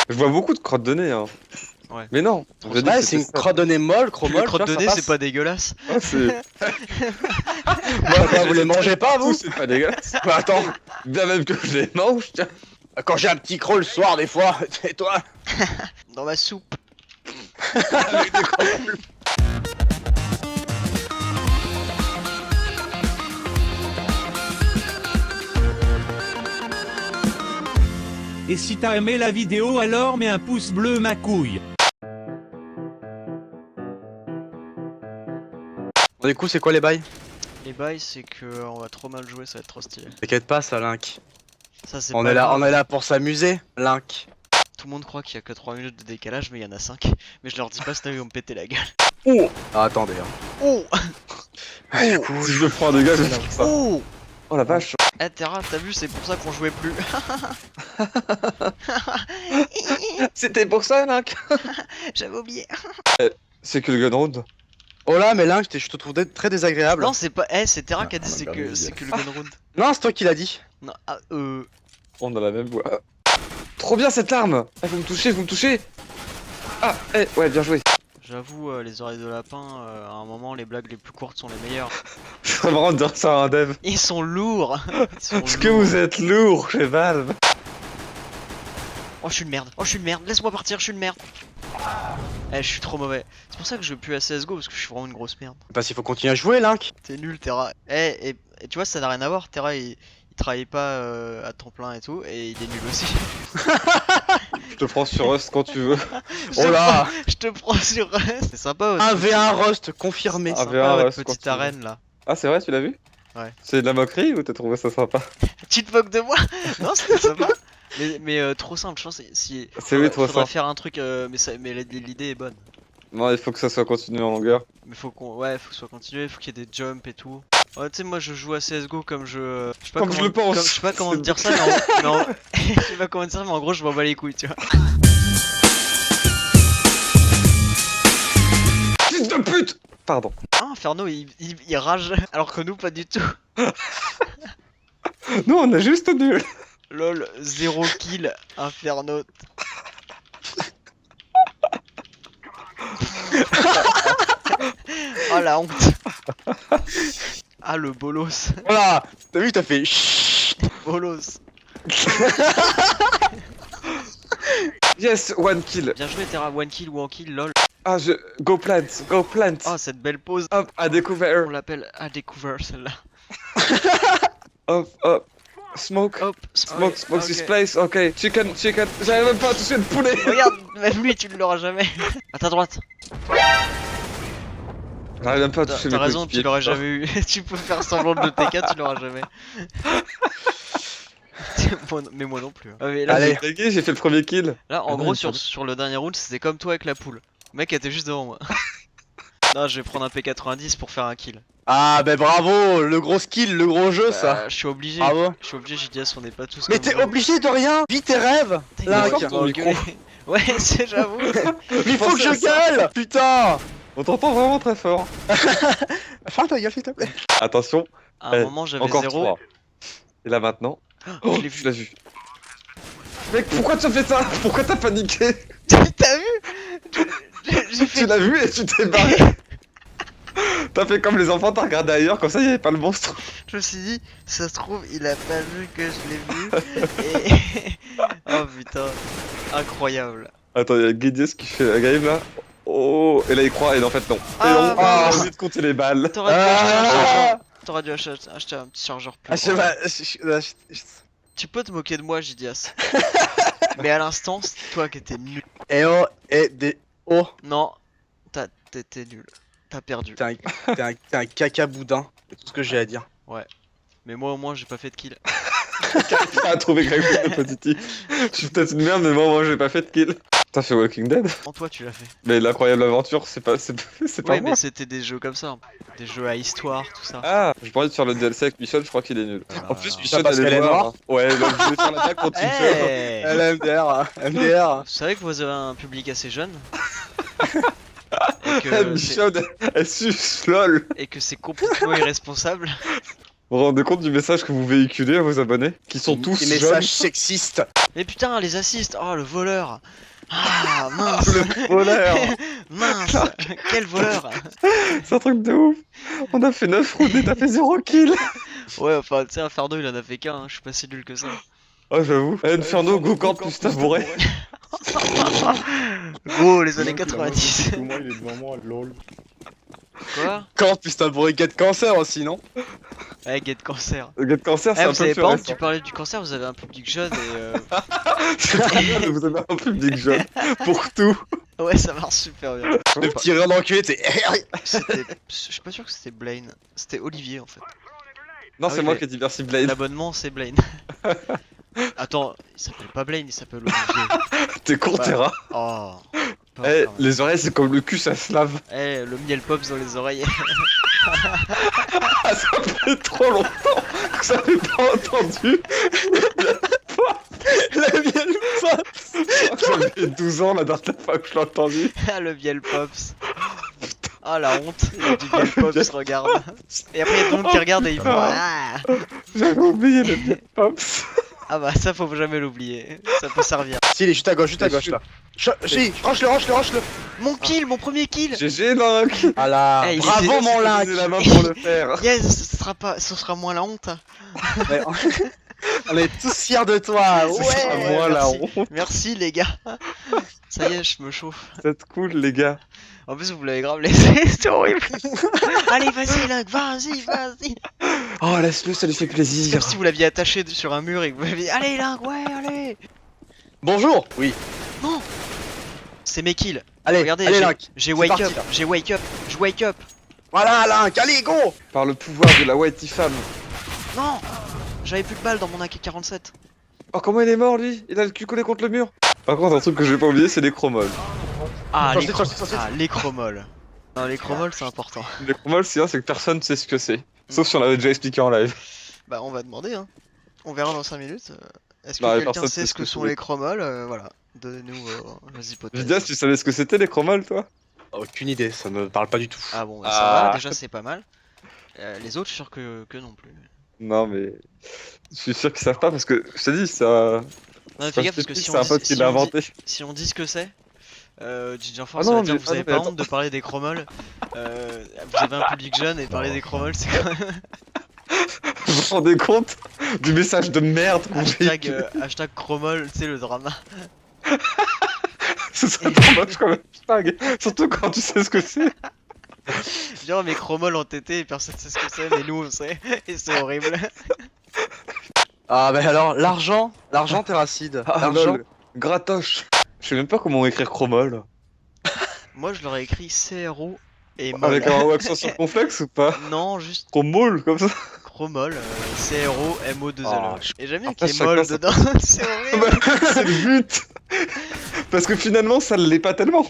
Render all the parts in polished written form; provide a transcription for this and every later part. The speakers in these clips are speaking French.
Je vois beaucoup de crottes de nez, hein. Ouais. Mais non. Ouais, Ouais, c'est une crotte de nez molle, Les chromolle. crottes de nez, c'est pas dégueulasse. Ah, c'est... Bah, vous les mangez pas, vous? C'est pas dégueulasse. Bah, attends, Bien même que je les mange, tiens. quand j'ai un petit creux le soir, des fois, et toi? Dans ma soupe. Avec des crottes. Et si t'as aimé la vidéo, alors mets un pouce bleu ma couille. Du coup, c'est quoi les bails? Les bails, c'est que on va trop mal jouer, ça va être trop stylé. T'inquiète pas, ça, Link. Ça, c'est On pas est là, grave. on est là pour s'amuser, Link. Tout le monde croit qu'il y a que 3 minutes de décalage, mais il y en a 5. Mais je leur dis pas, sinon ils vont me péter la gueule. Oh ah, attendez. Hein. Oh Si je me prends un dégât, je vais faire ça. Oh Oh la vache. Eh Terra, t'as vu, c'est pour ça qu'on jouait plus. C'était pour ça, Link. J'avais oublié. C'est que le gun round. Oh là, mais Link, je te trouve très désagréable. Non, c'est pas. Eh, c'est Terra qui a dit Ah, c'est que le gun round. Non, c'est toi qui l'as dit. Non, On a la même voix. Trop bien cette arme. Ah, vous me touchez, vous me touchez. Ah, ouais, bien joué. J'avoue, les oreilles de lapin, à un moment, les blagues les plus courtes sont les meilleures. C'est marrant de dire ça à un dev. Ils sont lourds. Ils sont Parce que lourds. vous êtes lourd chez Valve. Oh, je suis une merde. Oh, je suis une merde. Laisse-moi partir, je suis une merde. Eh, je suis trop mauvais. C'est pour ça que je joue plus à CSGO, parce que je suis vraiment une grosse merde. Parce qu'il faut continuer à jouer, Link. T'es nul, Terra. Et tu vois, ça n'a rien à voir. Terra, il travaille pas à temps plein et tout, et il est nul aussi. Je te prends sur Rust quand tu veux. Oh là. Je te prends sur Rust. C'est sympa, 1v1 Rust confirmé. Ah, sympa V1 votre Rust, quand petite tu veux. arène là. Ah, c'est vrai, tu l'as vu? Ouais. C'est de la moquerie ou t'as trouvé ça sympa? Tu te moques de moi? Non, c'était sympa. Mais trop simple, je pense. Si, C'est oui, trop faudrait simple. faire un truc, mais l'idée est bonne. Non, il faut que ça soit continué en longueur. Mais faut qu'on, ouais, faut que ce soit continué, faut qu'il y ait des jumps et tout. Ouais, tu sais, moi je joue à CSGO comme je sais pas Comme comment, je le pense. je sais pas comment C'est te dire ça, mais je sais pas comment te dire, mais en gros je m'en bats les couilles, tu vois. Fils de pute! Pardon. Ah, Inferno il rage, alors que nous pas du tout. Nous, on est juste nuls. Lol, 0 kill, Inferno. Oh la honte. Ah le bolos, Voilà. T'as vu, t'as fait chut. bolos. Yes, one kill. Bien joué Terra, one kill ou en kill, lol. Ah, go plant, go plant. Oh cette belle pause, Hop, à découvert. on l'appelle à découvert celle-là. Hop, hop. Smoke. Hop, Smoke, smoke ok. this place. Ok, chicken. J'arrive même pas à toucher le poulet. Regarde, même lui tu ne l'auras jamais. À ta droite. J'arrive même pas à toucher T'as mes raison, tu coéquipiers, l'auras putain. jamais eu. Tu peux faire semblant de le TK, tu l'auras jamais. Mais moi non plus. hein. Ah, mais là, Allez. J'ai fait le premier kill. là, en Ah non, gros, il sur, faut- sur le dernier round, c'était comme toi avec la poule. Le mec était juste devant moi. Non, je vais prendre un P90 pour faire un kill. Ah, bah bravo, le gros skill, le gros jeu, ça. Bah, je suis obligé. Bravo. Je suis obligé, JDS, on n'est pas tous Mais comme t'es vous. obligé de rien. Vis tes rêves. Putain, Link. il va Sors ton m'engueuler. Ouais, c'est j'avoue. Mais il faut que je Pensez à gueule. Putain. On t'entend vraiment très fort. Ferme ta gueule, s'il te plaît. Attention, À un Eh, moment, j'avais encore 0. 3. Et là maintenant. Oh, Oh, je l'ai vu. tu l'as vu. Mec, pourquoi tu as fait ça? Pourquoi t'as paniqué? T'as vu? J'ai fait. Tu l'as vu et tu t'es barré. T'as fait comme les enfants, t'as regardé ailleurs, comme ça il y avait pas le monstre. Je me suis dit, ça se trouve, il a pas vu que je l'ai vu. Et. Oh putain, incroyable. Attends, il y a Guidius qui fait la game là. Oh, et là il croit, et en fait non. Ah, et on bah, a envie de compter les balles. T'aurais dû acheter un Ah. chargeur. T'aurais dû acheter un petit chargeur plus Ah, je sais grand. pas. Tu peux te moquer de moi, JDS. Mais à l'instant, c'est toi qui étais nul. Eh oh, eh des. Oh. Non, t'étais nul. T'as perdu. T'es un caca boudin. C'est tout ce que j'ai à dire. Mais moi au moins, j'ai pas fait de kill. T'as trouvé quelque chose de positif. Je suis peut-être une merde, mais moi j'ai pas fait de kill. T'as fait Walking Dead? En toi, tu l'as fait. Mais l'incroyable aventure, c'est pas Oui, moi. mais c'était des jeux comme ça. Des jeux à histoire, tout ça. Ah, j'ai pas envie de faire le DLC avec Michel, je crois qu'il est nul. Ah. En plus, Ça Michel, parce elle qu'elle est noire. noire. Ouais, donc je vais faire la blague contre Michel. Hey MDR, MDR. Vous savez que vous avez un public assez jeune et Eh, que c'est- Michel, elle suce, lol. et que c'est complètement irresponsable. Vous vous rendez compte du message que vous véhiculez à vos abonnés? Qui sont tous Des jeunes. messages sexistes. Mais putain, les assists. Oh, le voleur. Ah, mince. Le voleur. Mince. Quel voleur. C'est un truc de ouf. On a fait 9 rounds et t'as fait 0 kill. Ouais, enfin, tu sais, Inferno, il en a fait qu'un. Hein. Je suis pas si nul que ça. Oh, j'avoue. Inferno, go-kart plus tabouret. Gros, les années 90. Moi, il est devant moi, lol. Quoi? Quand puis t'as bourré de cancer aussi, non? Ouais, Get Cancer. Le gars de cancer, Eh, c'est un vous peu savez plus pas, récent. tu parlais du cancer, vous avez un public jeune et C'est très bien de vous avez un public jeune. Pour tout. ouais, ça marche super bien. Le petit rire d'enculé, t'es. C'était. Je suis pas sûr que c'était Blaine. C'était Olivier en fait. Non, Ah c'est oui, moi mais- qui ai dit merci Blaine. L'abonnement, c'est Blaine. Attends, il s'appelle pas Blaine, il s'appelle Olivier. T'es con, Bah. Terra. Oh. Pas Eh, quand même. les oreilles, c'est comme le cul, ça se lave. Eh, le miel pops dans les oreilles. Ah, ça fait trop longtemps que ça fait pas entendu. La mienne pas. J'avais 12 ans la dernière fois que je l'ai entendu. Ah, le miel pops. Ah, la honte. Il y a du miel pops, regarde. Et après, il y a tout le monde qui regarde et il fait. Ah, J'avais oublié le Miel Pops. ah bah, ça, faut jamais l'oublier. Ça peut servir. Si, il est juste à gauche là. Si, range-le. Mon kill, mon premier kill. GG, Link. Ah là, Eh, il bravo était- mon Link. Link. la main pour le faire. Yes, ce sera moins la honte. Mais on est tous fiers de toi. Ce sera Ouais. moi la merci. honte. Merci les gars. Ça y est, je me chauffe. C'est cool, les gars. En plus, vous l'avez grave laissé, c'est horrible. Allez, vas-y, Link, vas-y. Oh, laisse-le, ça lui fait C'est plaisir. comme si vous l'aviez attaché sur un mur et que vous l'aviez. Allez, Link, ouais, allez. Bonjour. Oui. Non. C'est mes kills. Allez, Regardez, allez j'ai- Link. j'ai c'est wake parti, up, là. j'ai wake up, je wake up. Voilà Link, allez go. Par le pouvoir de la Whitey femme. Non, j'avais plus de balles dans mon AK-47. Oh, comment il est mort, lui? Il a le cul collé contre le mur. Par contre, un truc que je vais pas oublier, c'est les chromoles. Ah, Sur les, le site, sur le site, sur le site. ah, les chromoles. Non, les chromoles, c'est important. Les chromoles, c'est que personne sait ce que c'est. Sauf si on l'avait déjà expliqué en live. Bah, on va demander, hein. On verra dans 5 minutes. Est-ce que Bah, quelqu'un personne sait ce que sont c'est. les chromoles? Voilà, donnez-nous vos hypothèses. Vidas, tu savais ce que c'était les chromoles, toi? Aucune idée, ça me parle pas du tout. Ah bon, bah, ça Ah. va, déjà c'est pas mal. Les autres, je suis sûr que non plus. Non, mais. Je suis sûr qu'ils savent pas parce que je t'ai dit, ça. Non, mais Quand fais gaffe parce que j'étais si petit, c'est un on, pote dit, qui si, l'a on dit, inventé. si on dit ce que c'est, Ginger Force Ah ça non, va dire mais- que vous avez mais pas attends. honte de parler des chromoles. Vous avez un public jeune et parler des chromoles, c'est quand même. Vous vous rendez compte du message de merde qu'on Hashtag, véhicule? hashtag chromole, tu sais, le drama. Ce serait trop moche comme hashtag. Surtout quand tu sais ce que c'est. Genre, mes chromoles ont été et personne sait ce que c'est, mais nous on sait. Et c'est horrible. Ah bah alors, l'argent Terracide. Ah, L'argent. lol. Gratoche. Je sais même pas comment écrire chromole. Moi je leur ai écrit CRO et mol. Avec un accent circonflexe ou pas? Non, juste Chromole, comme ça. chromole, CRO MO2LE. Ah, Et j'aime bien après, qu'il y ait mol chacun sa- dedans, c'est horrible. C'est le but. Parce que finalement, ça l'est pas tellement.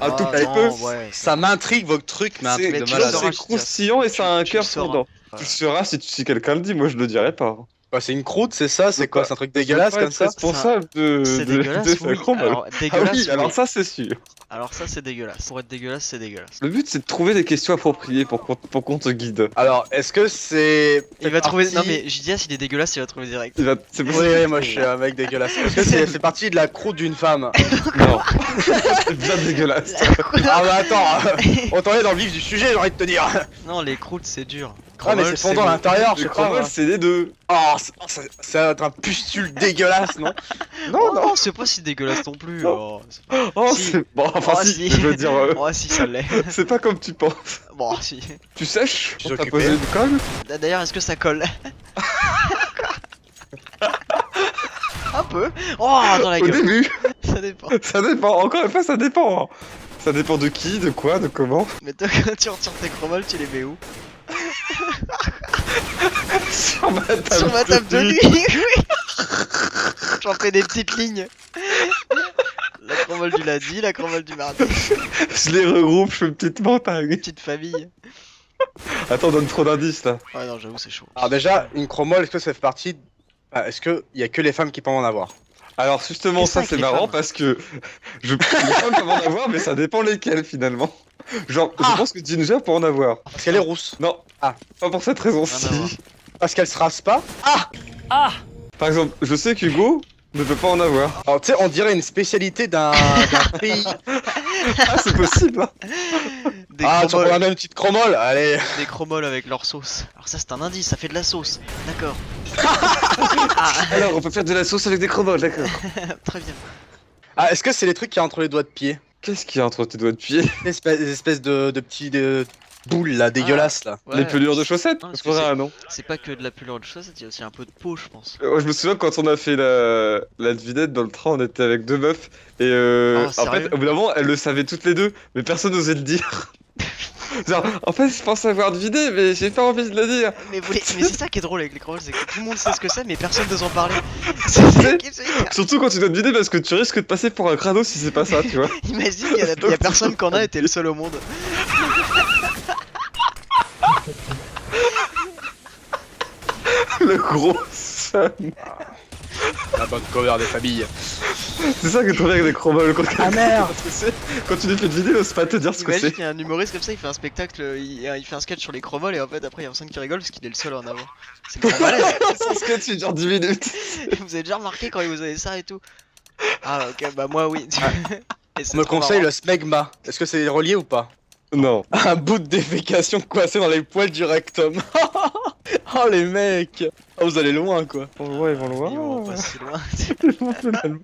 Un tout petit non, peu. ouais. Ça m'intrigue votre truc, mais un C'est truc mais de tu tu vois, le malade. sauras, c'est je te dirai. croustillant et ça a un Tu cœur le sauras. fondant. Voilà. Tu le sauras si quelqu'un le dit, moi je le dirais pas. Quoi, c'est une croûte, c'est ça? C'est Donc, quoi? bah, C'est un truc dégueulasse Je veux pas comme ça? être responsable de C'est de dégueulasse, sa oui. chromole. Alors, Ah dégueulasse, oui, oui. alors ça c'est sûr. Alors ça c'est dégueulasse. Pour être dégueulasse, c'est dégueulasse. Le but c'est de trouver des questions appropriées pour qu'on te guide. Alors, est-ce que c'est. Il va trouver. partie- Non mais JDS il est dégueulasse, il va trouver direct. C'est Oui, oui, moi je suis un mec dégueulasse. Est-ce que c'est fait partie de la croûte d'une femme? Non. C'est bien dégueulasse. Ah bah attends, on t'en est dans le vif du sujet, j'ai envie de te dire. Non, les croûtes c'est dur. Ah mais Crumble, c'est fondant à mou. l'intérieur, je Le sais pas. chromole moi. c'est les deux. Oh, ça va être un pustule dégueulasse, non? Oh non, c'est pas si dégueulasse non plus. Non. Oh, c'est pas- Oh Si. c'est... Bon, enfin Oh, si, si. je veux dire... Oh si ça l'est. c'est pas comme tu penses. Bon si. Tu sèches? Tu On t'a t'occupais. posé une colle? D'ailleurs, est-ce que ça colle? Un peu. Oh, dans la Au gueule. début. Ça dépend. Ça dépend, encore une fois ça dépend. Ça dépend de qui, de quoi, de comment. Mais toi, quand tu retires tes chromoles, tu les mets où? Sur ma table, Sur ma table de nuit. Oui. J'en fais des petites lignes. La chromole du lundi, la chromole du mardi. Je les regroupe, je fais une petite montagne. Petite famille. Attends, donne trop d'indices là. Ouais, non, j'avoue, c'est chaud. Alors déjà, une chromole, est-ce que ça fait partie... Ah, est-ce que y a que les femmes qui peuvent en avoir? Alors justement Et ça ça avec c'est les marrant femmes. parce que les femmes peuvent en avoir mais ça dépend lesquelles finalement. Genre Ah. je pense que Ginger peut en avoir. Parce qu'elle est rousse. Non, Ah. pas pour cette raison-ci. Rien à voir. Parce qu'elle se rase pas. Par exemple, je sais qu'Hugo ne peut pas en avoir. Alors tu sais, on dirait une spécialité d'un pays. Ah, c'est possible, hein. Des Ah, tu chromoles. prends même une petite chromole, allez. Des chromoles avec leur sauce. Alors ça c'est un indice, ça fait de la sauce. D'accord. Alors, on peut faire de la sauce avec des chromoles, d'accord. Très bien. Ah, est-ce que c'est les trucs qu'il y a entre les doigts de pied? Qu'est-ce qu'il y a entre tes doigts de pied? Des espèces de petits boules là, dégueulasses là. Ouais, Les pelures de chaussettes? Non, parce C'est que vrai, non? c'est pas que de la pelure de chaussettes, il y a aussi un peu de peau, je pense. Je me souviens quand on a fait la devinette dans le train, on était avec deux meufs et Oh, en sérieux fait, au bout d'un moment, elles le savaient toutes les deux, mais personne n'osait le dire. Genre, en fait, je pense avoir deviné, mais j'ai pas envie de le dire. Mais c'est ça qui est drôle avec les chromoles, c'est que tout le monde sait ce que c'est, mais personne n'ose en parler. C'est ça qui est- Surtout quand tu dois deviner parce que tu risques de passer pour un crado si c'est pas ça, tu vois. Imagine, il y a personne qu'en a et t'es le seul au monde. Le gros seum. La bonne cover des familles. C'est ça que tu avec des chromoles. Ah merde. Quand tu les fais deviner, n'ose pas te dire ce que Imagine c'est. qu'il y a un humoriste comme ça, il fait un spectacle, il fait un sketch sur les chromoles et en fait après il y a personne qui rigole parce qu'il est le seul à en avoir. C'est le grand malaise. C'est ce que tu dure 10 minutes. Vous avez déjà remarqué quand vous avez ça et tout? Ah ok, bah moi oui. Et c'est On me trop conseille marrant. le smegma. Est-ce que c'est relié ou pas? Non. Un bout de défécation coincé dans les poils du rectum. Oh les mecs. Oh, vous allez loin quoi. Ils vont le voir. Ils vont pas si loin. Ils vont finalement.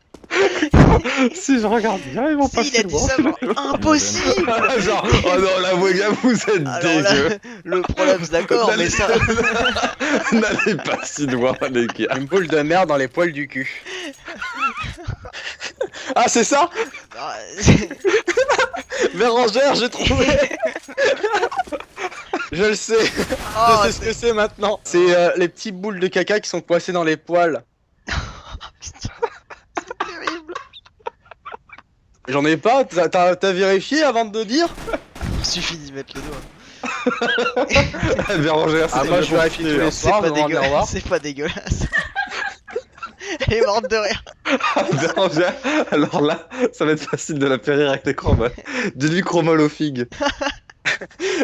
Si je regarde bien, ils vont Si, pas il a dit ça, genre, impossible! Genre, oh non, là, vos gars, vous êtes Alors là, dégueux. le prolapse d'accord, mais ça. N'allez pas si loin, les gars. Une boule de merde dans les poils du cul. Ah c'est ça? Ah, Bérangère, j'ai trouvé. Je le sais. oh, Je sais ce que c'est maintenant. C'est les petites boules de caca qui sont coincées dans les poils. c'est terrible. J'en ai pas. T'as vérifié avant de dire? Il suffit d'y mettre le doigt. Bérangère, Ah, moi, je vérifie tous les C'est soirs pas, devant un miroir. c'est pas dégueulasse. Elle est morte de rire. Bérangère, alors là, ça va être facile de la périr avec les chromoles. Dis-lui chromole aux figues.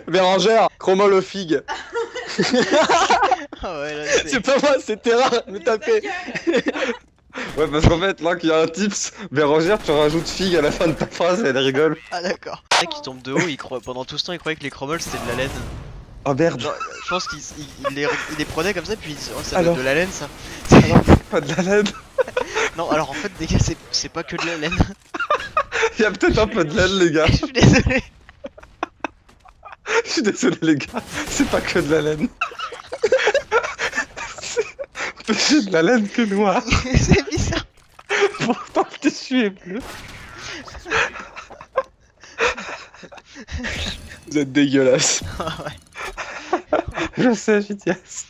Bérangère, chromole aux figues. Ah ouais, là, C'est pas moi, c'est Terra. Me taper. Ouais, parce qu'en fait, là, qu'il y a un tips, Bérangère, tu rajoutes figue à la fin de ta phrase et elle rigole. Ah d'accord. Le mec qui tombe de haut, pendant tout ce temps il croyait que les chromoles c'était de la laine. Oh merde, Genre, je pense qu'il les prenait comme ça puis il disait oh ça doit Alors être de la laine ça. pas de la laine. Non alors en fait les gars c'est pas que de la laine. Il y a peut-être un peu de laine, les gars. Je suis désolé. Je suis désolé, les gars. C'est pas que de la laine. C'est de la laine que noire. C'est bizarre. Pourtant, le tissu est bleu. Vous êtes dégueulasse. Ah ouais. Je sais, Jitias.